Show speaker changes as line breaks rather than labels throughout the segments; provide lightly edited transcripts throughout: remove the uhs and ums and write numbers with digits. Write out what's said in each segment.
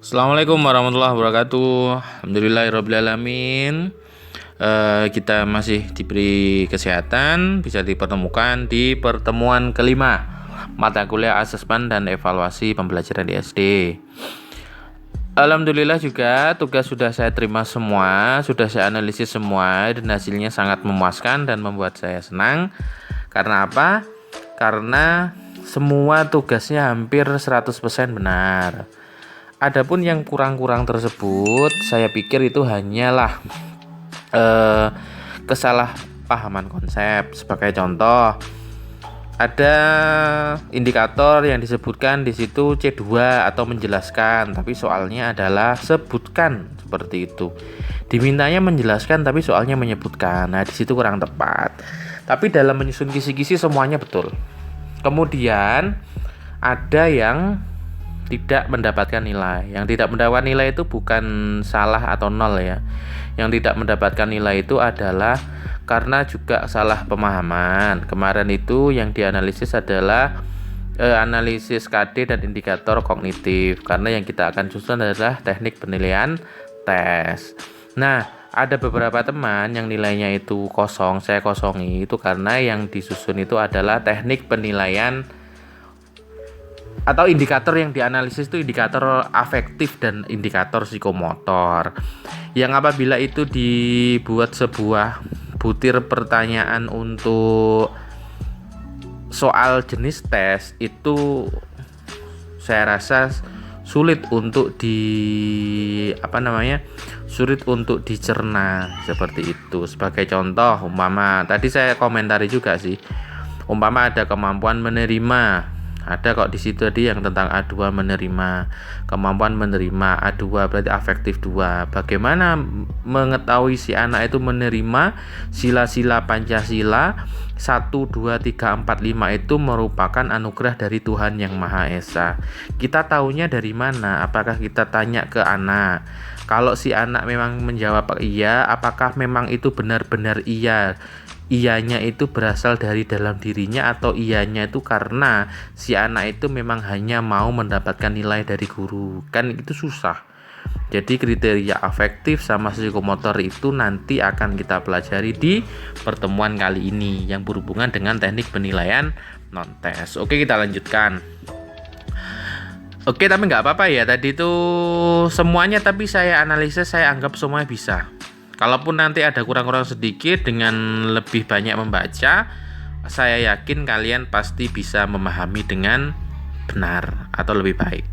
Assalamualaikum warahmatullahi wabarakatuh. Alhamdulillahirrabbilalamin. Kita masih diberi kesehatan, bisa dipertemukan di pertemuan kelima mata kuliah asesmen dan evaluasi pembelajaran di SD. Alhamdulillah juga tugas sudah saya terima semua, sudah saya analisis semua, dan hasilnya sangat memuaskan dan membuat saya senang. Karena apa? Karena semua tugasnya hampir 100% benar. Adapun yang kurang-kurang tersebut, saya pikir itu hanyalah kesalahpahaman konsep. Sebagai contoh, ada indikator yang disebutkan di situ C2 atau menjelaskan, tapi soalnya adalah sebutkan, seperti itu. Dimintanya menjelaskan tapi soalnya menyebutkan. Nah, di situ kurang tepat. Tapi dalam menyusun kisi-kisi semuanya betul. Kemudian ada yang tidak mendapatkan nilai. Yang tidak mendapatkan nilai itu bukan salah atau nol ya. Yang tidak mendapatkan nilai itu adalah karena juga salah pemahaman. Kemarin itu yang dianalisis adalah analisis KD dan indikator kognitif. Karena yang kita akan susun adalah teknik penilaian tes. Nah, ada beberapa teman yang nilainya itu kosong, saya kosongi itu karena yang disusun itu adalah teknik penilaian atau indikator yang dianalisis itu indikator afektif dan indikator psikomotor. Yang apabila itu dibuat sebuah butir pertanyaan untuk soal jenis tes itu saya rasa sulit untuk sulit untuk dicerna seperti itu. Sebagai contoh, umpama tadi saya komentari juga sih, umpama ada kemampuan menerima, ada kok di situ tadi yang tentang A2 menerima, kemampuan menerima A2 berarti afektif 2. Bagaimana mengetahui si anak itu menerima sila-sila Pancasila 1, 2, 3, 4, 5 itu merupakan anugerah dari Tuhan Yang Maha Esa. Kita tahunya dari mana? Apakah kita tanya ke anak? Kalau si anak memang menjawab iya, apakah memang itu benar-benar iya? Iyanya itu berasal dari dalam dirinya atau iyanya itu karena si anak itu memang hanya mau mendapatkan nilai dari guru. Kan itu susah. Jadi kriteria afektif sama psikomotor itu nanti akan kita pelajari di pertemuan kali ini yang berhubungan dengan teknik penilaian non-tes. Oke, kita lanjutkan. Oke, tapi nggak apa-apa ya, tadi itu semuanya tapi saya analisis, saya anggap semuanya bisa. Kalaupun nanti ada kurang-kurang sedikit, dengan lebih banyak membaca, saya yakin kalian pasti bisa memahami dengan benar atau lebih baik.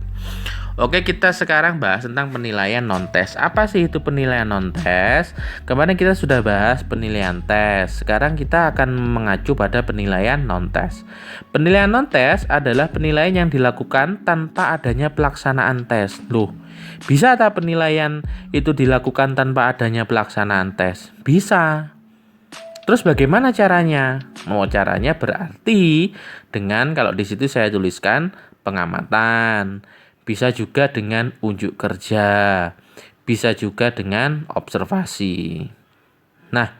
Oke, kita sekarang bahas tentang penilaian non-tes. Apa sih itu penilaian non-tes? Kemarin kita sudah bahas penilaian tes. Sekarang kita akan mengacu pada penilaian non-tes. Penilaian non-tes adalah penilaian yang dilakukan tanpa adanya pelaksanaan tes. Loh, bisa tak penilaian itu dilakukan tanpa adanya pelaksanaan tes? Bisa. Terus bagaimana caranya? Caranya berarti dengan, kalau di situ saya tuliskan pengamatan. Bisa juga dengan unjuk kerja. Bisa juga dengan observasi. Nah,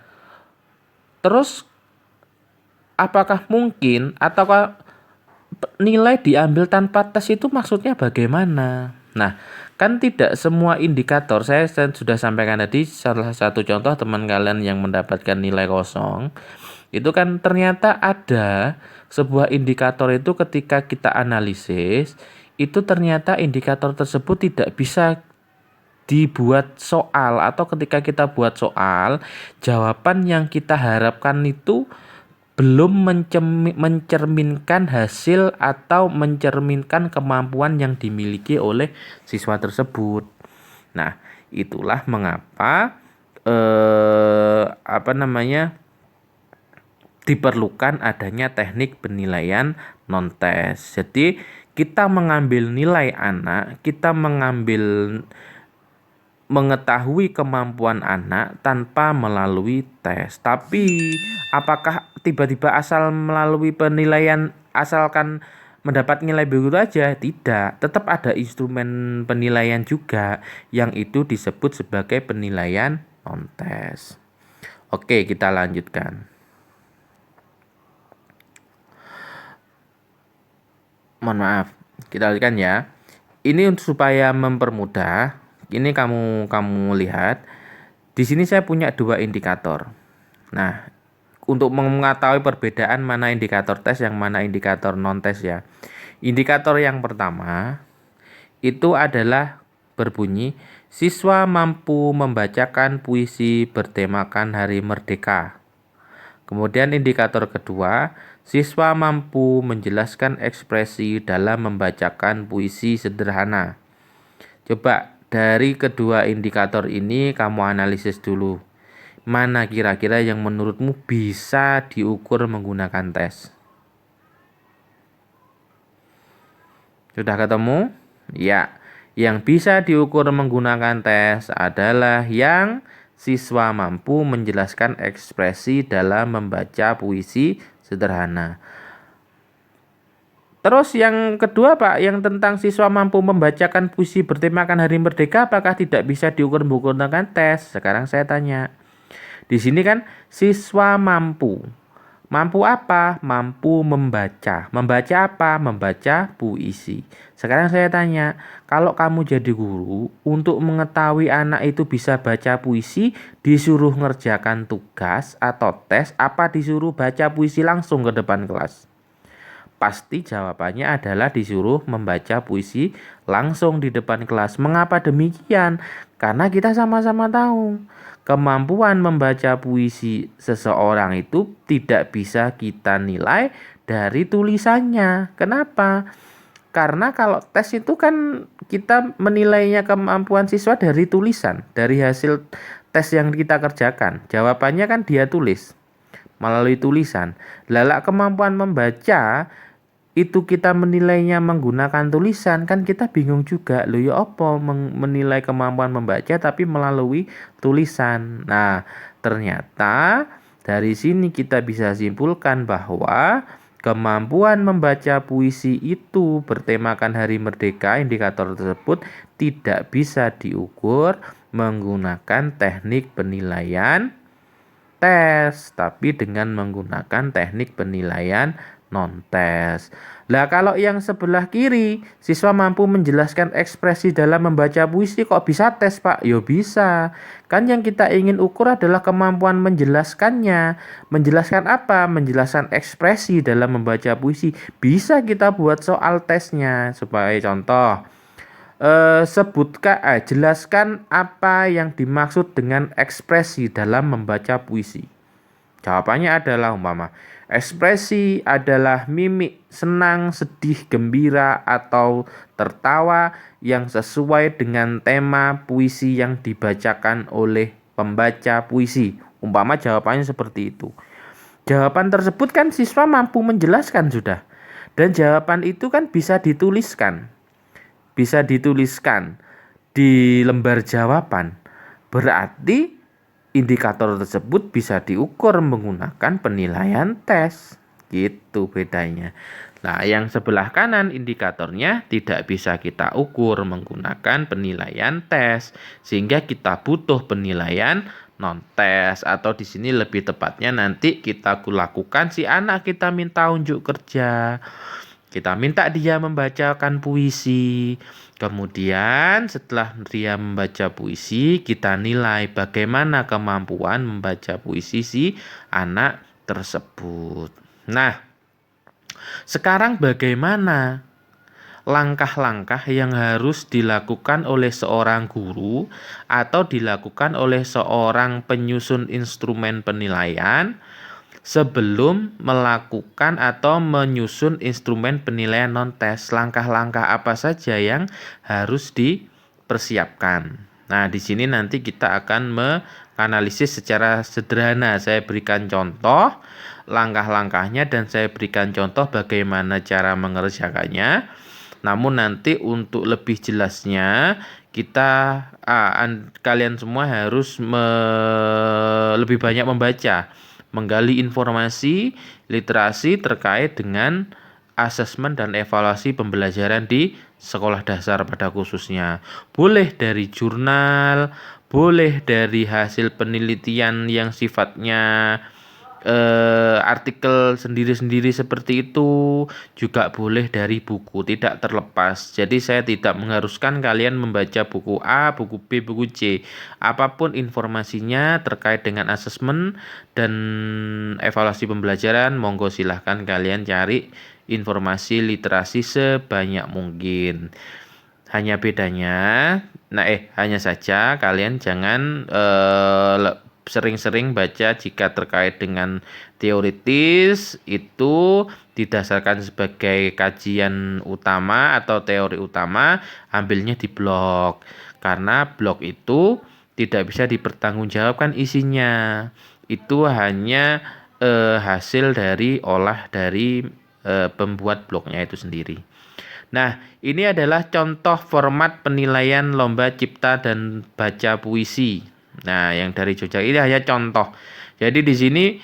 terus apakah mungkin ataukah nilai diambil tanpa tes itu maksudnya bagaimana? Nah, kan tidak semua indikator, saya sudah sampaikan tadi salah satu contoh teman kalian yang mendapatkan nilai kosong, itu kan ternyata ada sebuah indikator itu ketika kita analisis, itu ternyata indikator tersebut tidak bisa dibuat soal, atau ketika kita buat soal, jawaban yang kita harapkan itu belum mencerminkan hasil atau mencerminkan kemampuan yang dimiliki oleh siswa tersebut. Nah, itulah mengapa diperlukan adanya teknik penilaian non-tes. Jadi kita mengambil nilai anak, kita mengetahui kemampuan anak tanpa melalui tes. Tapi apakah tiba-tiba asal melalui penilaian asalkan mendapat nilai begitu aja? Tidak, tetap ada instrumen penilaian juga yang itu disebut sebagai penilaian non-tes. Oke, kita lanjutkan. mohon maaf, kita lihatkan ya. Ini untuk supaya mempermudah. Ini kamu lihat. Di sini saya punya dua indikator. Nah, untuk mengetahui perbedaan mana indikator tes yang mana indikator non tes ya. Indikator yang pertama itu adalah berbunyi siswa mampu membacakan puisi bertemakan Hari Merdeka. Kemudian indikator kedua, siswa mampu menjelaskan ekspresi dalam membacakan puisi sederhana. Coba dari kedua indikator ini kamu analisis dulu. Mana kira-kira yang menurutmu bisa diukur menggunakan tes? Sudah ketemu? Ya, yang bisa diukur menggunakan tes adalah yang siswa mampu menjelaskan ekspresi dalam membaca puisi sederhana. Terus yang kedua Pak, yang tentang siswa mampu membacakan puisi bertemakan Hari Merdeka, apakah tidak bisa diukur menggunakan tes? Sekarang saya tanya. Di sini kan siswa mampu. Mampu apa? Mampu membaca. Membaca apa? Membaca puisi. Sekarang saya tanya, kalau kamu jadi guru, untuk mengetahui anak itu bisa baca puisi, disuruh ngerjakan tugas atau tes, apa disuruh baca puisi langsung ke depan kelas? Pasti jawabannya adalah disuruh membaca puisi langsung di depan kelas. Mengapa demikian? Karena kita sama-sama tahu kemampuan membaca puisi seseorang itu tidak bisa kita nilai dari tulisannya. Kenapa? Karena kalau tes itu kan kita menilainya kemampuan siswa dari tulisan, dari hasil tes yang kita kerjakan. Jawabannya kan dia tulis melalui tulisan. Lala kemampuan membaca itu kita menilainya menggunakan tulisan, kan kita bingung juga. Loh ya apa menilai kemampuan membaca tapi melalui tulisan. Nah, ternyata dari sini kita bisa simpulkan bahwa kemampuan membaca puisi itu bertemakan Hari Merdeka, indikator tersebut tidak bisa diukur menggunakan teknik penilaian tes, tapi dengan menggunakan teknik penilaian non-tes. Lah kalau yang sebelah kiri, siswa mampu menjelaskan ekspresi dalam membaca puisi, kok bisa tes Pak? Yo bisa. Kan yang kita ingin ukur adalah kemampuan menjelaskannya. Menjelaskan apa? Menjelaskan ekspresi dalam membaca puisi. Bisa kita buat soal tesnya. Supaya contoh, jelaskan apa yang dimaksud dengan ekspresi dalam membaca puisi. Jawabannya adalah umpama ekspresi adalah mimik senang, sedih, gembira, atau tertawa yang sesuai dengan tema puisi yang dibacakan oleh pembaca puisi. Umpama jawabannya seperti itu. Jawaban tersebut kan siswa mampu menjelaskan sudah. Dan jawaban itu kan bisa dituliskan. Bisa dituliskan di lembar jawaban. Berarti indikator tersebut bisa diukur menggunakan penilaian tes. Gitu bedanya. Nah, yang sebelah kanan indikatornya tidak bisa kita ukur menggunakan penilaian tes, sehingga kita butuh penilaian non tes, atau di sini lebih tepatnya nanti kita lakukan si anak kita minta unjuk kerja. Kita minta dia membacakan puisi. Kemudian setelah dia membaca puisi, kita nilai bagaimana kemampuan membaca puisi si anak tersebut. Nah, sekarang bagaimana langkah-langkah yang harus dilakukan oleh seorang guru atau dilakukan oleh seorang penyusun instrumen penilaian sebelum melakukan atau menyusun instrumen penilaian non-tes? Langkah-langkah apa saja yang harus dipersiapkan? Nah, di sini nanti kita akan menganalisis secara sederhana. Saya berikan contoh langkah-langkahnya dan saya berikan contoh bagaimana cara mengerjakannya. Namun nanti untuk lebih jelasnya kalian semua harus lebih banyak membaca, menggali informasi, literasi terkait dengan asesmen dan evaluasi pembelajaran di sekolah dasar pada khususnya. Boleh dari jurnal, boleh dari hasil penelitian yang sifatnya artikel sendiri-sendiri seperti itu, juga boleh dari buku, tidak terlepas. Jadi saya tidak mengharuskan kalian membaca buku A, buku B, buku C. Apapun informasinya terkait dengan asesmen dan evaluasi pembelajaran, monggo silahkan kalian cari informasi literasi sebanyak mungkin. Hanya bedanya, hanya saja kalian jangan sering-sering baca jika terkait dengan teoritis itu didasarkan sebagai kajian utama atau teori utama, ambilnya di blog. Karena blog itu tidak bisa dipertanggungjawabkan isinya. Itu hanya hasil dari pembuat blognya itu sendiri. Nah, ini adalah contoh format penilaian lomba cipta dan baca puisi. Nah, yang dari Jogja ini hanya contoh. Jadi di sini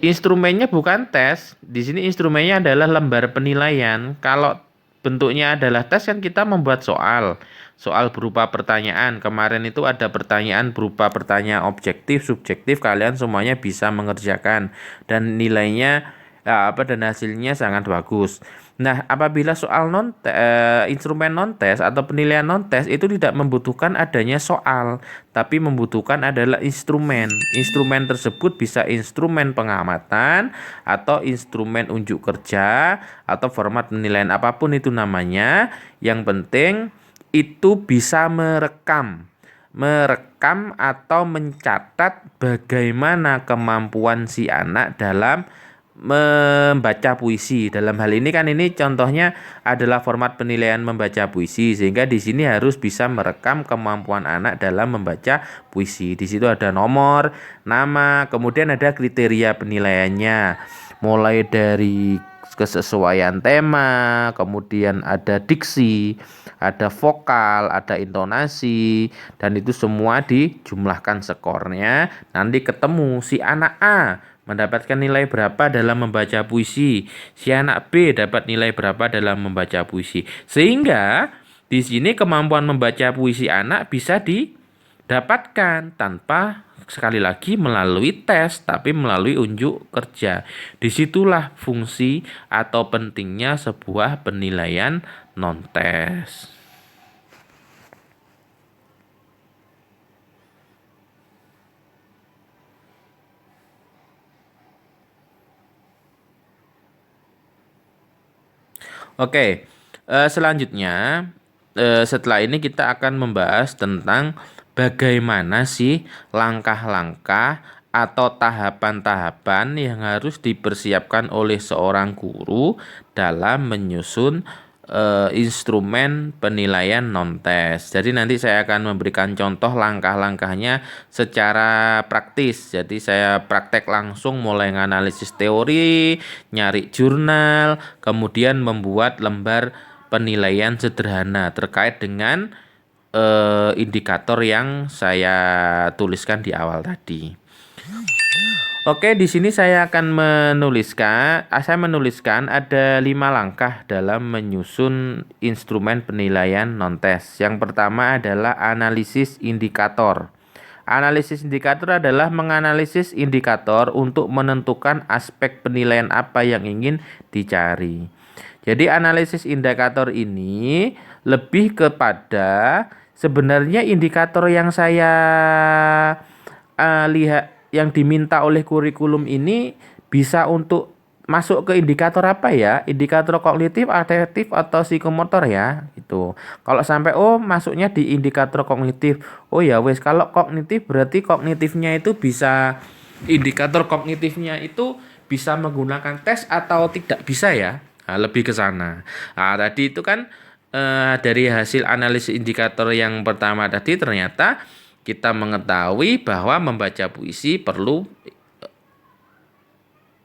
instrumennya bukan tes, di sini instrumennya adalah lembar penilaian. Kalau bentuknya adalah tes kan kita membuat soal. Soal berupa pertanyaan. Kemarin itu ada pertanyaan berupa pertanyaan objektif, subjektif, kalian semuanya bisa mengerjakan dan nilainya dan hasilnya sangat bagus. Nah, apabila soal instrumen non-tes atau penilaian non-tes itu tidak membutuhkan adanya soal, tapi membutuhkan adalah instrumen. Instrumen tersebut bisa instrumen pengamatan atau instrumen unjuk kerja atau format penilaian apapun itu namanya. Yang penting itu bisa merekam atau mencatat bagaimana kemampuan si anak dalam membaca puisi. Dalam hal ini kan ini contohnya adalah format penilaian membaca puisi, sehingga di sini harus bisa merekam kemampuan anak dalam membaca puisi. Di situ ada nomor, nama, kemudian ada kriteria penilaiannya. Mulai dari kesesuaian tema, kemudian ada diksi, ada vokal, ada intonasi, dan itu semua dijumlahkan skornya. Nanti ketemu si anak A mendapatkan nilai berapa dalam membaca puisi, si anak B dapat nilai berapa dalam membaca puisi. Sehingga di sini kemampuan membaca puisi anak bisa didapatkan tanpa sekali lagi melalui tes, tapi melalui unjuk kerja. Disitulah fungsi atau pentingnya sebuah penilaian non-tes. Oke, selanjutnya setelah ini kita akan membahas tentang bagaimana sih langkah-langkah atau tahapan-tahapan yang harus dipersiapkan oleh seorang guru dalam menyusun instrumen penilaian non-tes. Jadi nanti saya akan memberikan contoh langkah-langkahnya secara praktis. Jadi saya praktek langsung mulai menganalisis teori, nyari jurnal, kemudian membuat lembar penilaian sederhana terkait dengan indikator yang saya tuliskan di awal tadi. Oke, di sini saya akan menuliskan ada 5 langkah dalam menyusun instrumen penilaian non-tes. Yang pertama adalah analisis indikator. Analisis indikator adalah menganalisis indikator untuk menentukan aspek penilaian apa yang ingin dicari. Jadi analisis indikator ini lebih kepada sebenarnya indikator yang saya lihat yang diminta oleh kurikulum ini bisa untuk masuk ke indikator apa ya? Indikator kognitif, afektif atau psikomotor ya. Itu. Kalau sampai masuknya di indikator kognitif. Oh ya wes, kalau kognitif berarti kognitifnya itu bisa indikator kognitifnya itu bisa menggunakan tes atau tidak bisa ya? Nah, lebih ke sana. Nah, tadi itu kan dari hasil analisis indikator yang pertama tadi ternyata kita mengetahui bahwa membaca puisi perlu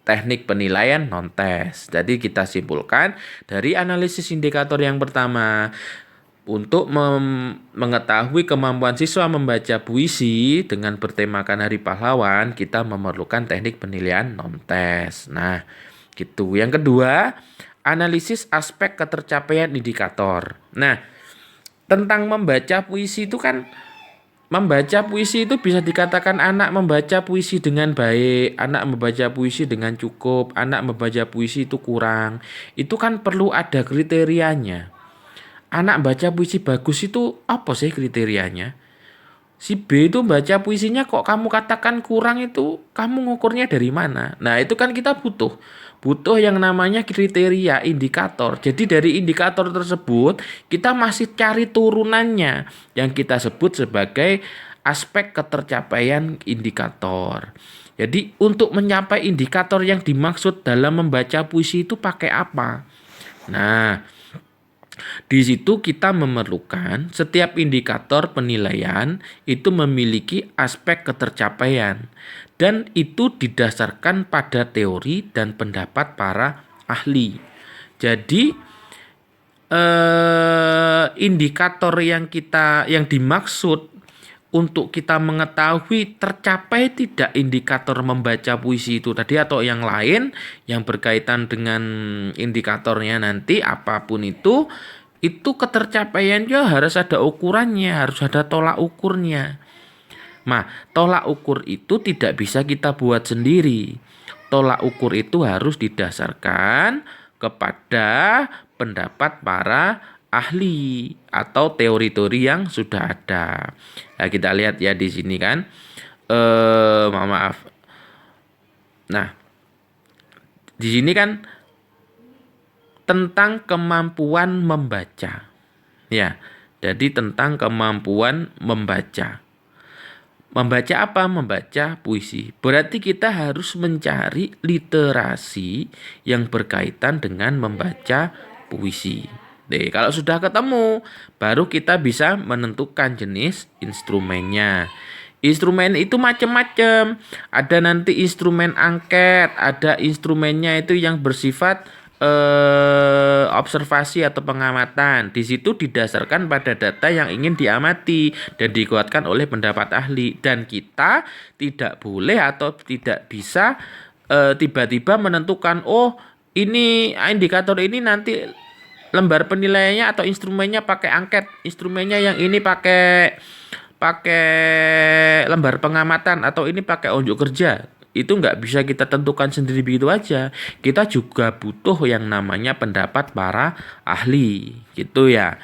teknik penilaian non-tes. Jadi kita simpulkan dari analisis indikator yang pertama, untuk mengetahui kemampuan siswa membaca puisi dengan bertemakan Hari Pahlawan, kita memerlukan teknik penilaian non-tes. Nah, gitu. Yang kedua, analisis aspek ketercapaian indikator. Nah, tentang membaca puisi itu kan membaca puisi itu bisa dikatakan anak membaca puisi dengan baik, anak membaca puisi dengan cukup, anak membaca puisi itu kurang. Itu kan perlu ada kriterianya. Anak baca puisi bagus itu apa sih kriterianya? Si B itu baca puisinya kok kamu katakan kurang, itu kamu ngukurnya dari mana? Nah, itu kan kita butuh yang namanya kriteria indikator. Jadi dari indikator tersebut kita masih cari turunannya yang kita sebut sebagai aspek ketercapaian indikator. Jadi untuk mencapai indikator yang dimaksud dalam membaca puisi itu pakai apa? Nah, di situ kita memerlukan setiap indikator penilaian itu memiliki aspek ketercapaian dan itu didasarkan pada teori dan pendapat para ahli. Jadi indikator yang dimaksud untuk kita mengetahui tercapai tidak indikator membaca puisi itu tadi atau yang lain yang berkaitan dengan indikatornya nanti apapun itu ketercapaiannya harus ada ukurannya, harus ada tolak ukurnya. Nah, tolak ukur itu tidak bisa kita buat sendiri. Tolak ukur itu harus didasarkan kepada pendapat para ahli atau teori-teori yang sudah ada. Nah, kita lihat ya di sini kan. Maaf. Nah, di sini kan tentang kemampuan membaca. Ya, jadi tentang kemampuan membaca. Membaca apa? Membaca puisi. Berarti kita harus mencari literasi yang berkaitan dengan membaca puisi. Kalau sudah ketemu, baru kita bisa menentukan jenis instrumennya. Instrumen itu macam-macam. Ada nanti instrumen angket, ada instrumennya itu yang bersifat observasi atau pengamatan. Di situ didasarkan pada data yang ingin diamati dan dikuatkan oleh pendapat ahli. Dan kita tidak boleh atau tidak bisa tiba-tiba menentukan ini indikator ini nanti lembar penilaiannya atau instrumennya pakai angket, instrumennya yang ini pakai lembar pengamatan atau ini pakai unjuk kerja. Itu nggak bisa kita tentukan sendiri begitu aja. Kita juga butuh yang namanya pendapat para ahli, gitu ya.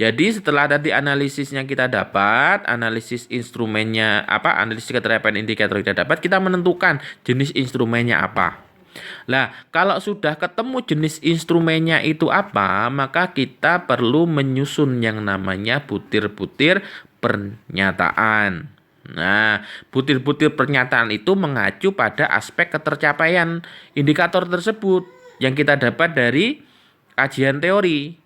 Jadi setelah tadi analisisnya kita dapat, analisis instrumennya analisis ketercapaian indikator kita dapat, kita menentukan jenis instrumennya apa. Nah, kalau sudah ketemu jenis instrumennya itu apa, maka kita perlu menyusun yang namanya butir-butir pernyataan. Nah, butir-butir pernyataan itu mengacu pada aspek ketercapaian indikator tersebut yang kita dapat dari kajian teori.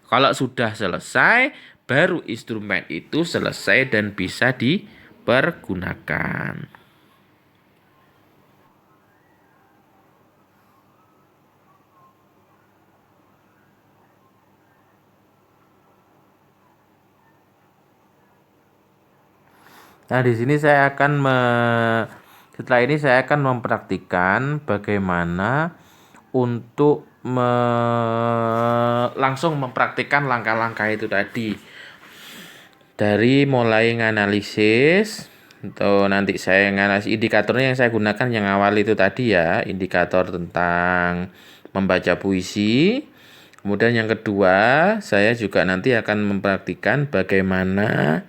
Kalau sudah selesai, baru instrumen itu selesai dan bisa dipergunakan. Nah, di sini setelah ini saya akan mempraktikkan bagaimana untuk langsung mempraktikkan langkah-langkah itu tadi. Dari mulai nganalisis atau nanti saya nganalisis indikatornya yang saya gunakan yang awal itu tadi ya, indikator tentang membaca puisi. Kemudian yang kedua, saya juga nanti akan mempraktikkan bagaimana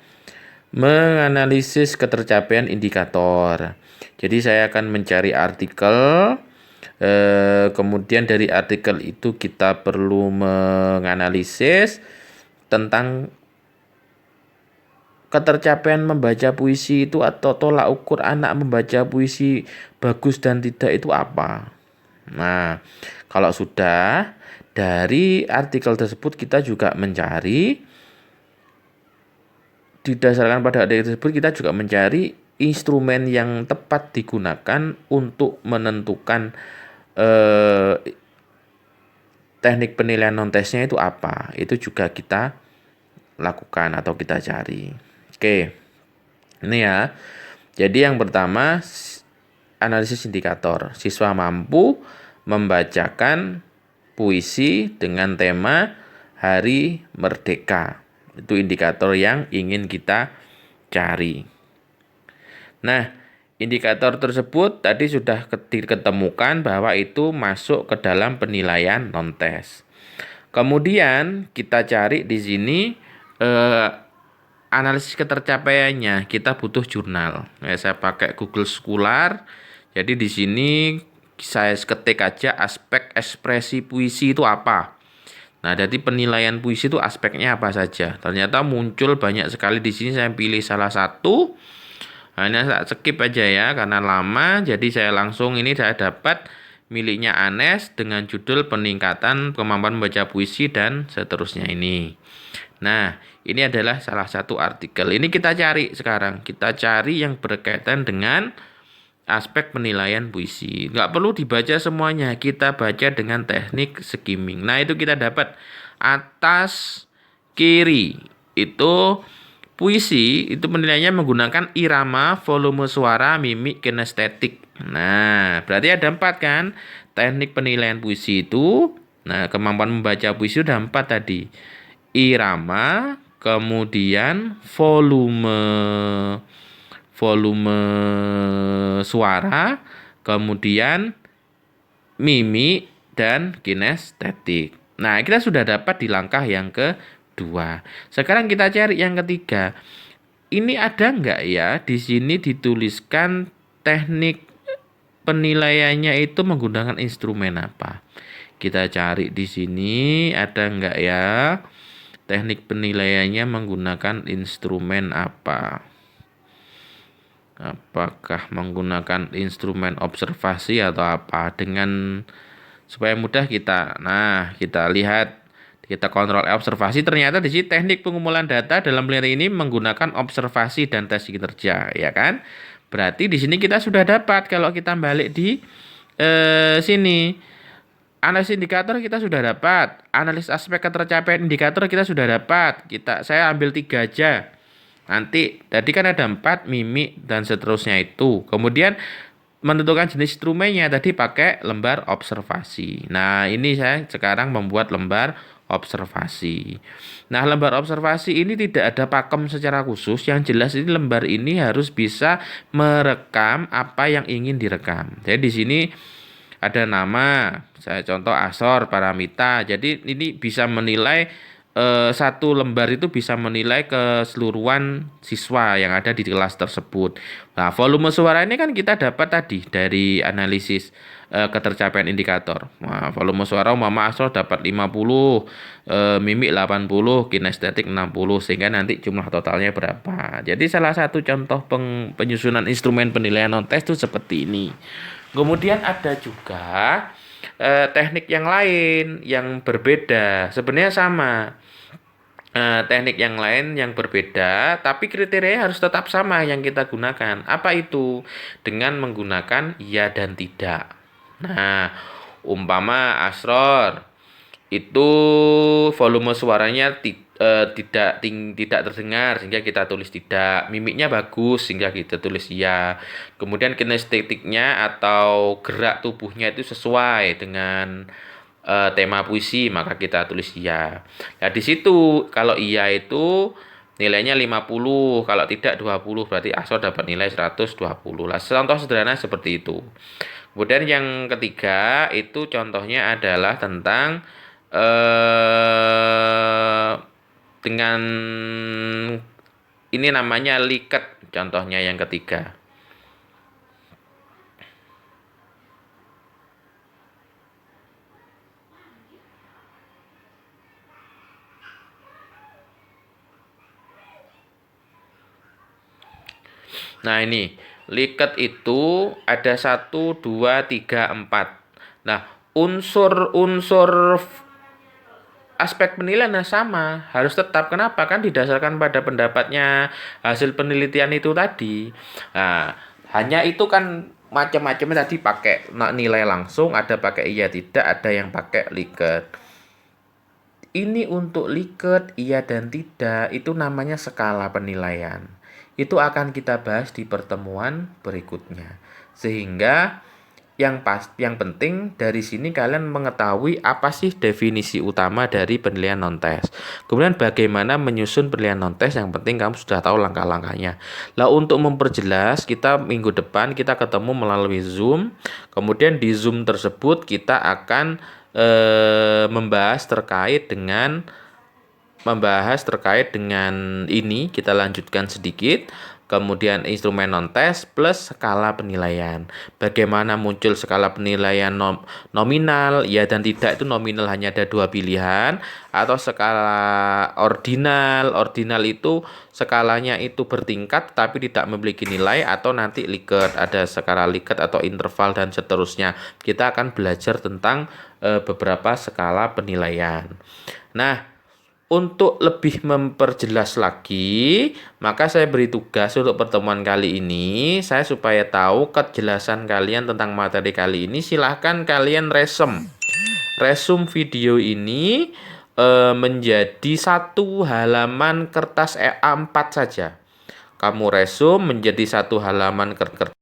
menganalisis ketercapaian indikator. Jadi saya akan mencari artikel, kemudian dari artikel itu kita perlu menganalisis tentang ketercapaian membaca puisi itu atau tolak ukur anak membaca puisi bagus dan tidak itu apa. Nah, kalau sudah dari artikel tersebut kita juga mencari, didasarkan pada artikel tersebut kita juga mencari instrumen yang tepat digunakan untuk menentukan teknik penilaian non-tesnya itu apa. Itu juga kita lakukan atau kita cari. Oke, ini ya. Jadi yang pertama, analisis indikator. Siswa mampu membacakan puisi dengan tema Hari Merdeka. Itu indikator yang ingin kita cari. Nah, indikator tersebut tadi sudah diketemukan bahwa itu masuk ke dalam penilaian non-tes. Kemudian kita cari di sini analisis ketercapaiannya. Kita butuh jurnal. Nah, saya pakai Google Scholar. Jadi di sini saya ketik aja aspek ekspresi puisi itu apa. Nah, jadi penilaian puisi itu aspeknya apa saja. Ternyata muncul banyak sekali di sini. Saya pilih salah satu. Hanya saya skip aja ya karena lama. Jadi saya langsung ini saya dapat miliknya Anes dengan judul peningkatan kemampuan membaca puisi dan seterusnya ini. Nah, ini adalah salah satu artikel. Ini kita cari sekarang. Kita cari yang berkaitan dengan aspek penilaian puisi. Nggak perlu dibaca semuanya. Kita baca dengan teknik skimming. Nah, itu kita dapat atas kiri. Itu puisi itu penilaiannya menggunakan irama, volume suara, mimik, kinestetik. Nah, berarti ada 4 kan? Teknik penilaian puisi itu. Nah, kemampuan membaca puisi sudah 4 tadi. Irama, kemudian volume suara, kemudian mimik dan kinestetik. Nah, kita sudah dapat di langkah yang kedua. Sekarang kita cari yang ketiga. Ini ada nggak ya di sini dituliskan teknik penilaiannya itu menggunakan instrumen apa? Kita cari di sini ada nggak ya teknik penilaiannya menggunakan instrumen apa? Apakah menggunakan instrumen observasi atau apa? Dengan supaya mudah kita lihat, kita kontrol observasi. Ternyata di sini teknik pengumpulan data dalam penelitian ini menggunakan observasi dan tes kinerja, ya kan? Berarti di sini kita sudah dapat. Kalau kita balik di sini, analisis indikator kita sudah dapat, analisis aspek ketercapaian indikator kita sudah dapat. Saya ambil 3 aja. Nanti tadi kan ada 4, mimik dan seterusnya itu. Kemudian menentukan jenis instrumennya tadi pakai lembar observasi. Nah, ini saya sekarang membuat lembar observasi. Nah, lembar observasi ini tidak ada pakem secara khusus. Yang jelas ini lembar ini harus bisa merekam apa yang ingin direkam. Jadi di sini ada nama, saya contoh Asor Paramita. Jadi ini bisa menilai satu lembar itu bisa menilai keseluruhan siswa yang ada di kelas tersebut. Nah, volume suara ini kan kita dapat tadi dari analisis ketercapaian indikator. Nah, volume suara umpama Asor dapat 50, mimik 80, kinestetik 60, sehingga nanti jumlah totalnya berapa. Jadi salah satu contoh penyusunan instrumen penilaian non-tes itu seperti ini. Kemudian ada juga teknik yang lain yang berbeda, sebenarnya sama. Teknik yang lain yang berbeda, tapi kriterianya harus tetap sama yang kita gunakan. Apa itu? Dengan menggunakan iya dan tidak. Nah, umpama Asror itu volume suaranya tidak terdengar sehingga kita tulis tidak, mimiknya bagus sehingga kita tulis iya. Kemudian kinestetiknya atau gerak tubuhnya itu sesuai dengan tema puisi, maka kita tulis iya. Nah, di situ kalau iya itu nilainya 50, kalau tidak 20, berarti Asor dapat nilai 120. Lah, contoh sederhana seperti itu. Kemudian yang ketiga itu contohnya adalah tentang dengan ini namanya Likert, contohnya yang ketiga. Nah, ini Likert itu ada 1, 2, 3, 4. Nah, unsur-unsur aspek penilaian sama harus tetap. Kenapa? Kan didasarkan pada pendapatnya hasil penelitian itu tadi. Nah, hanya itu kan macam-macamnya tadi pakai nilai langsung, ada pakai iya tidak, ada yang pakai Likert. Ini untuk Likert, iya dan tidak, itu namanya skala penilaian. Itu akan kita bahas di pertemuan berikutnya. Sehingga yang penting dari sini kalian mengetahui apa sih definisi utama dari penilaian non-tes. Kemudian bagaimana menyusun penilaian non-tes, yang penting kamu sudah tahu langkah-langkahnya. Lah untuk memperjelas, kita minggu depan kita ketemu melalui Zoom. Kemudian di Zoom tersebut kita akan membahas terkait dengan ini, kita lanjutkan sedikit. Kemudian instrumen non-tes plus skala penilaian. Bagaimana muncul skala penilaian nominal, ya dan tidak. Itu nominal hanya ada 2 pilihan. Atau skala ordinal. Ordinal itu skalanya itu bertingkat tapi tidak memiliki nilai. Atau nanti Likert, ada skala Likert atau interval dan seterusnya. Kita akan belajar tentang beberapa skala penilaian. Nah, untuk lebih memperjelas lagi, maka saya beri tugas untuk pertemuan kali ini. Saya supaya tahu kejelasan kalian tentang materi kali ini, silahkan kalian resum video ini menjadi 1 halaman kertas A4 saja. Kamu resum menjadi 1 halaman kertas